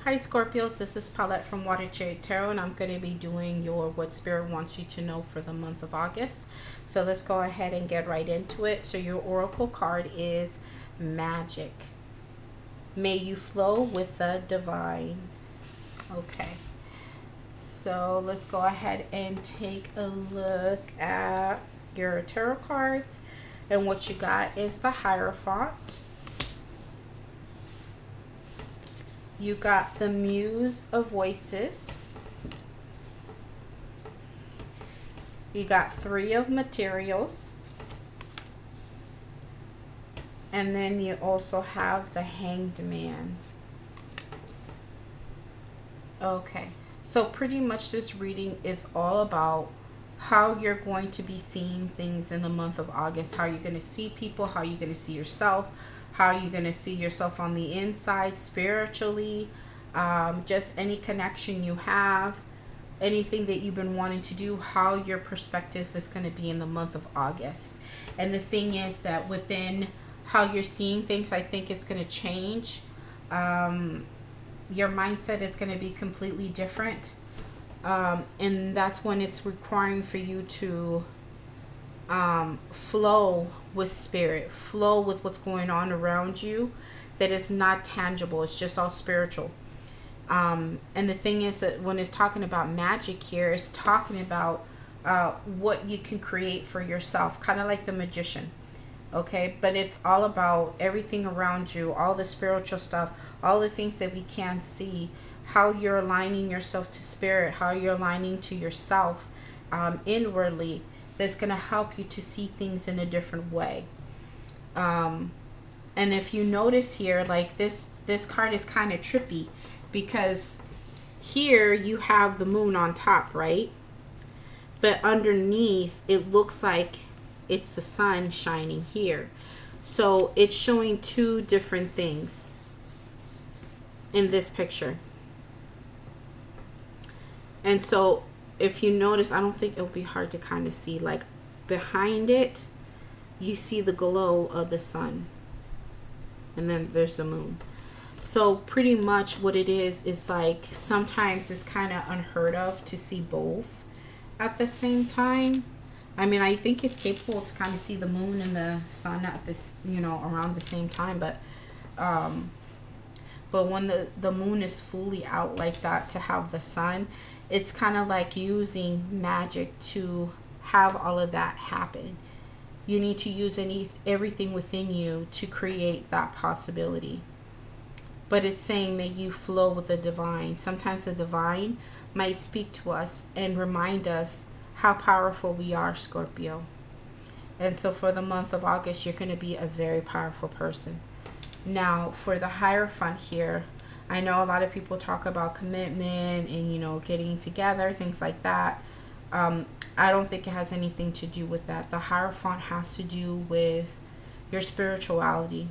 Hi Scorpios, this is Paulette from Watersigns Tarot, and I'm going to be doing your what Spirit wants you to know for the month of August. So let's go ahead and get right into it. So your oracle card is Magic. May you flow with the divine. Okay. So let's go ahead and take a look at your tarot cards. And what you got is the Hierophant. You got the Muse of Voices. You got Three of Materials. And then you also have the Hanged Man. Okay, so pretty much this reading is all about how you're going to be seeing things in the month of August. How you're going to see people, how you're going to see yourself, how you're going to see yourself on the inside spiritually, just any connection you have, anything that you've been wanting to do, how your perspective is going to be in the month of August. And the thing is that within how you're seeing things, I think it's going to change. Your mindset is going to be completely different. And that's when it's requiring for you to flow with spirit, flow with what's going on around you that is not tangible. It's just all spiritual. And the thing is that when it's talking about magic here, it's talking about what you can create for yourself, kind of like the magician. Okay, but it's all about everything around you, all the spiritual stuff, all the things that we can't see, how you're aligning yourself to spirit, how you're aligning to yourself inwardly. That's going to help you to see things in a different way. And if you notice here, like this card is kind of trippy because here you have the moon on top, right? But underneath it looks like it's the sun shining here. So it's showing two different things in this picture. And so if you notice, I don't think it'll be hard to kind of see, like behind it, you see the glow of the sun. And then there's the moon. So pretty much what it is like sometimes it's kind of unheard of to see both at the same time. I mean, I think it's capable to kind of see the moon and the sun at this, around the same time. But when the moon is fully out like that, to have the sun, it's kind of like using magic to have all of that happen. You need to use everything within you to create that possibility. But it's saying, may you flow with the divine. Sometimes the divine might speak to us and remind us how powerful we are, Scorpio. And so for the month of August, you're going to be a very powerful person. Now, for the Hierophant here, I know a lot of people talk about commitment and, getting together, things like that. I don't think it has anything to do with that. The Hierophant has to do with your spirituality.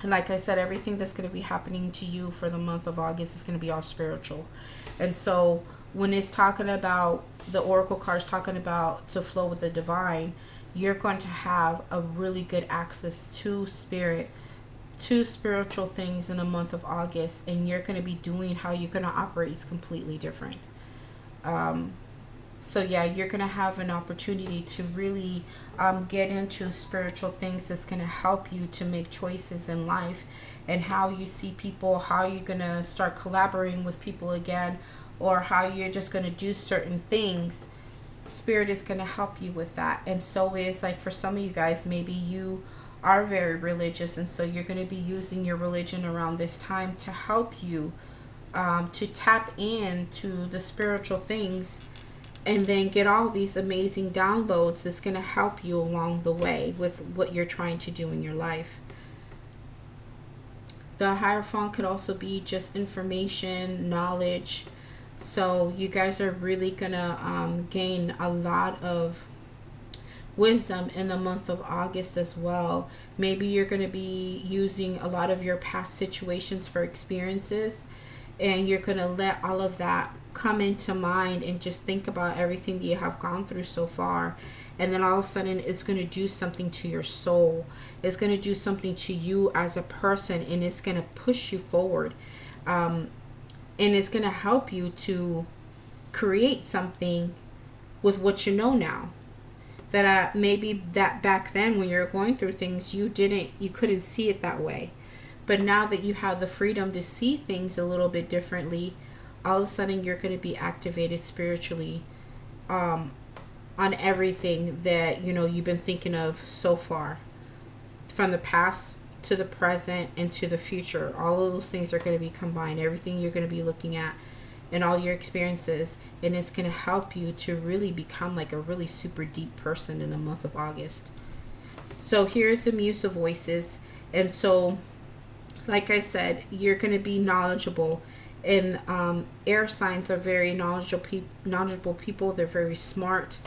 And like I said, everything that's going to be happening to you for the month of August is going to be all spiritual. And so when it's talking about, the oracle cards talking about to flow with the divine, you're going to have a really good access to spirit, to spiritual things in the month of August, and you're going to be doing, how you're going to operate is completely different. So yeah, you're going to have an opportunity to really get into spiritual things that's going to help you to make choices in life, and how you see people, how you're going to start collaborating with people again, or how you're just going to do certain things. Spirit is going to help you with that. And so is, like, for some of you guys, maybe you are very religious, and so you're going to be using your religion around this time to help you to tap into the spiritual things, and then get all these amazing downloads that's going to help you along the way with what you're trying to do in your life. The Hierophant could also be just information, knowledge. So you guys are really going to gain a lot of wisdom in the month of August as well. Maybe you're going to be using a lot of your past situations for experiences, and you're going to let all of that come into mind and just think about everything that you have gone through so far. And then all of a sudden it's going to do something to your soul. It's going to do something to you as a person, and it's going to push you forward. And it's going to help you to create something with what you know now. That maybe that back then when you're going through things, you couldn't see it that way. But now that you have the freedom to see things a little bit differently, all of a sudden you're going to be activated spiritually on everything that you've been thinking of so far, from the past to the present and to the future. All of those things are going to be combined. Everything you're going to be looking at and all your experiences, and it's going to help you to really become like a really super deep person in the month of August. So here's the Muse of Voices. And so, like I said, you're going to be knowledgeable. And air signs are very knowledgeable people. They're very smart.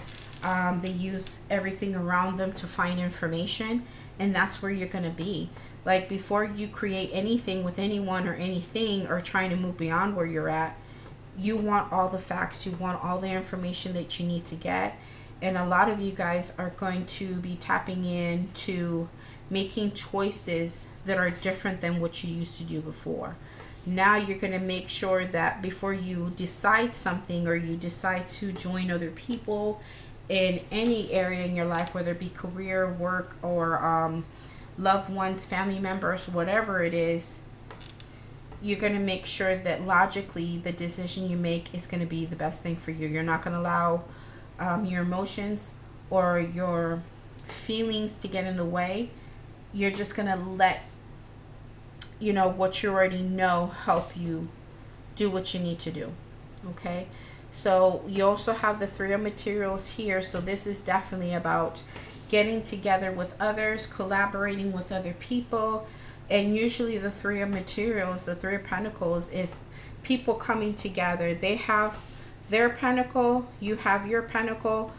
They use everything around them to find information. And that's where you're going to be. Like, before you create anything with anyone or anything, or trying to move beyond where you're at, you want all the facts. You want all the information that you need to get. And a lot of you guys are going to be tapping into making choices that are different than what you used to do before. Now you're going to make sure that before you decide something, or you decide to join other people in any area in your life, whether it be career, work, or loved ones, family members, whatever it is, you're going to make sure that logically the decision you make is going to be the best thing for you. You're not going to allow your emotions or your feelings to get in the way. You're just going to let what you already know help you do what you need to do. Okay? So you also have the Three of Materials here. So this is definitely about getting together with others, collaborating with other people. And usually the Three of Materials, the Three of Pentacles, is people coming together. They have their pentacle, you have your pentacle,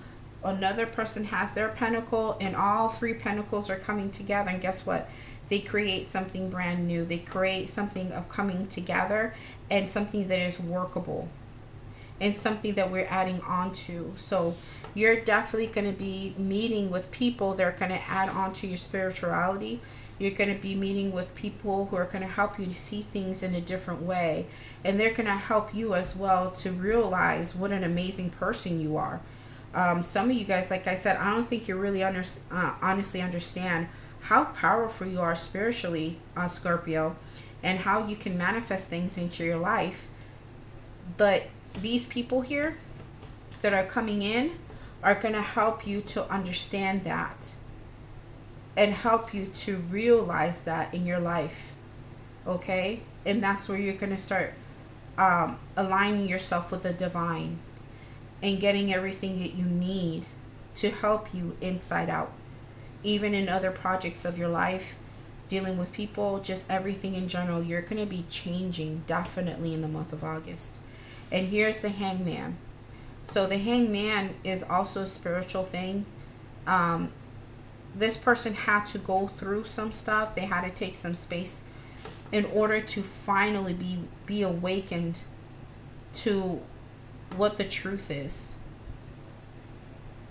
another person has their pentacle, and all three pentacles are coming together. And guess what? They create something brand new. They create something of coming together, and something that is workable, and something that we're adding on to. So you're definitely going to be meeting with people that are going to add on to your spirituality. You're going to be meeting with people who are going to help you to see things in a different way. And they're going to help you as well to realize what an amazing person you are. Some of you guys, like I said, I don't think you really honestly understand how powerful you are spiritually, Scorpio, and how you can manifest things into your life. But these people here that are coming in are going to help you to understand that, and help you to realize that in your life. Okay? And that's where you're going to start aligning yourself with the divine, and getting everything that you need to help you inside out. Even in other projects of your life, dealing with people, just everything in general, you're going to be changing definitely in the month of August. And here's the Hangman. So the Hangman is also a spiritual thing. This person had to go through some stuff. They had to take some space in order to finally be awakened to what the truth is.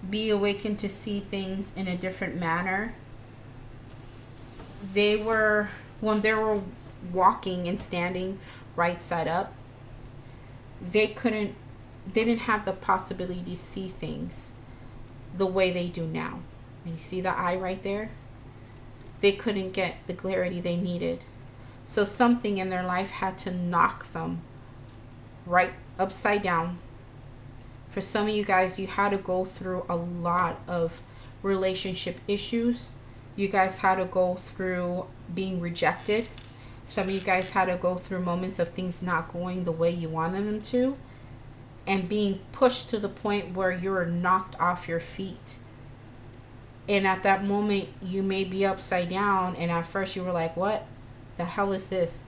Be awakened to see things in a different manner. When they were walking and standing right side up, they didn't have the possibility to see things the way they do now. And you see the eye right there? They couldn't get the clarity they needed. So something in their life had to knock them right upside down. For some of you guys, you had to go through a lot of relationship issues. You guys had to go through being rejected. Some of you guys had to go through moments of things not going the way you wanted them to, and being pushed to the point where you were knocked off your feet. And at that moment, you may be upside down, and at first you were like, what the hell is this?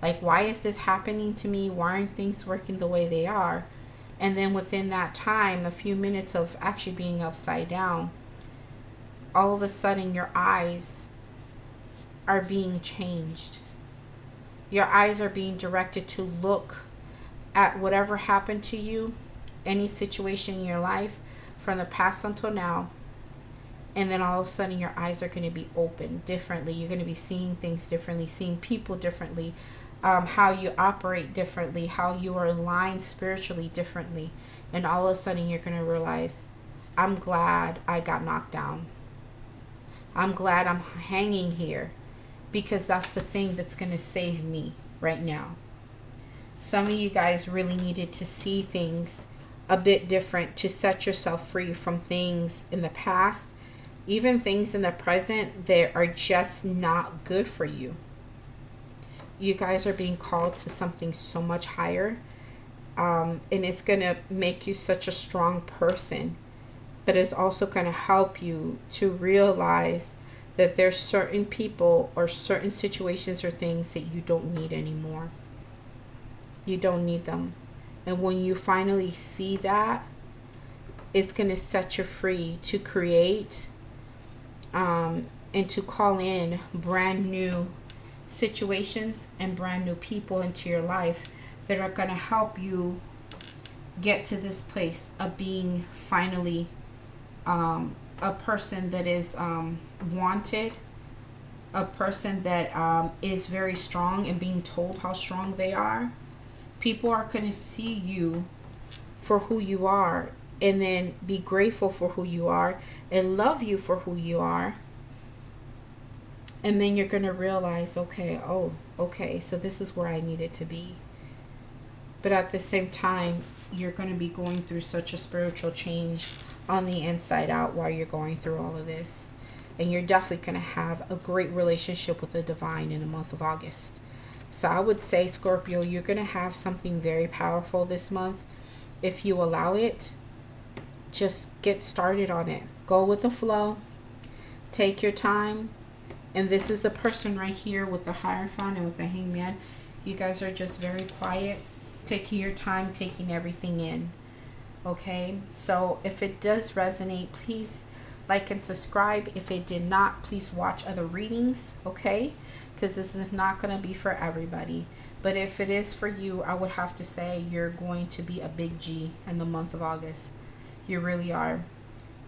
Like, why is this happening to me? Why aren't things working the way they are? And then within that time, a few minutes of actually being upside down, all of a sudden your eyes are being changed. Your eyes are being directed to look at whatever happened to you, any situation in your life from the past until now. And then all of a sudden your eyes are going to be open differently. You're going to be seeing things differently, seeing people differently, how you operate differently, how you are aligned spiritually differently. And all of a sudden you're going to realize, I'm glad I got knocked down. I'm glad I'm hanging here, because that's the thing that's going to save me right now. Some of you guys really needed to see things a bit different to set yourself free from things in the past, even things in the present that are just not good for you. You guys are being called to something so much higher, and it's going to make you such a strong person, but it's also going to help you to realize that there's certain people or certain situations or things that you don't need anymore. You don't need them. And when you finally see that, it's going to set you free to create and to call in brand new situations and brand new people into your life that are going to help you get to this place of being finally a person that is wanted, a person that is very strong and being told how strong they are. People are going to see you for who you are, and then be grateful for who you are and love you for who you are. And then you're going to realize, okay, so this is where I needed to be. But at the same time, you're going to be going through such a spiritual change on the inside out while you're going through all of this. And you're definitely going to have a great relationship with the divine in the month of August. So I would say, Scorpio, you're going to have something very powerful this month. If you allow it, just get started on it. Go with the flow. Take your time. And this is a person right here with the Hierophant and with the Hangman. You guys are just very quiet, taking your time, taking everything in. Okay? So if it does resonate, please like and subscribe. If it did not, please watch other readings. Okay? Because this is not going to be for everybody. But if it is for you, I would have to say you're going to be a big G in the month of August. You really are.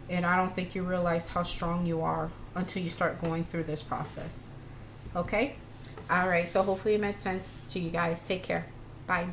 And I don't think you realize how strong you are until you start going through this process. Okay? All right. So hopefully it made sense to you guys. Take care. Bye.